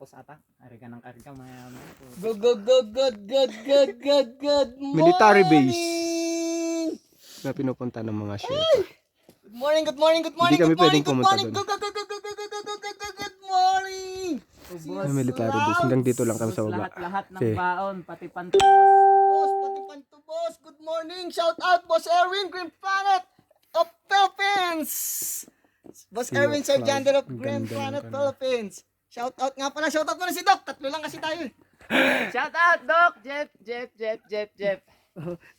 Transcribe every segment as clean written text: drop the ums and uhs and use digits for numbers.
Tapos ata, karga ng karga maya. Good morning! Military base na pinupunta ng mga Sherpa. Good morning! Hindi kami pwedeng pumunta doon. Good morning! May military base. Hanggang dito lang kami sa baba. Lahat ng Okay. baon, pati pantubos. Boss, pati pantubos. Good morning! Shout out, Boss Erwin, Green Planet of Philippines! Boss Iyo, Erwin, Sir Jander of ang Green ganda Planet, ng Philippines. Shout out nga pala. Shout out mo na si Doc. Tatlo lang kasi tayo eh. Shout out, Doc! Jeff.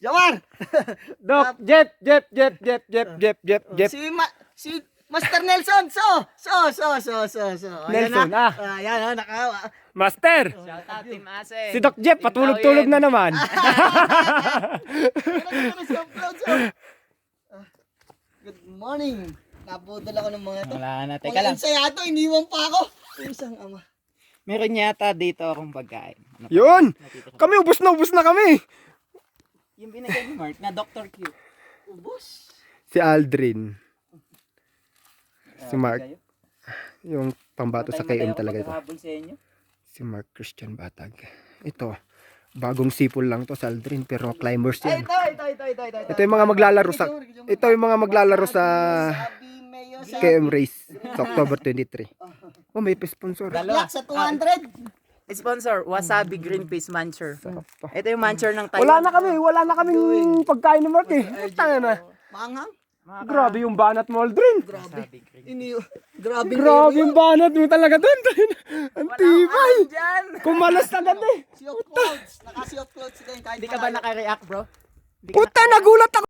Jamar! Doc, Jeff. Si Master Nelson. So. Nelson, Ayan, nakawa. Master! Shout out, Team Ase. Si Doc Jeff, patulog-tulog na naman. Good morning. Nabudol ako ng mga to. Wala na, teka Mga lang. ensayado, iniwan pa ako. Isang ama. Meron yata dito akong pagkain. Ano pa? Yun! Nakita ko. Kami, ubus na kami. Yung binigay ni Mark na Dr. Q. Ubus. Si Aldrin. Si Mark. Kayo? Yung pambato sa KM talaga ito. Habol sa inyo. Si Mark Christian Batag. Ito, bagong sipol lang to sa Aldrin, pero climbers Ay, yan. ito. Ito yung mga maglalaro sa Sabi Mayo sa KM race sa October 23. Oh, may sponsor. Dalawa. Black sa 200. Sponsor, Wasabi Greenpeace Muncher. Sarap to. Ito yung muncher ng Taiwan. Wala na kaming pagkain ni Mark eh. Tanga na. Maanghang. Grabe yung banat mo, Aldrin. Wasabi Greenpeace. Grabe. Grabe yung banat mo talaga doon. Ang tibay. Diyan! Kumalas agad eh. Sea of clouds. Naka-sea of clouds din. Kahit Hindi ka ba malayo. naka-react, bro? Puta, nagulat ako.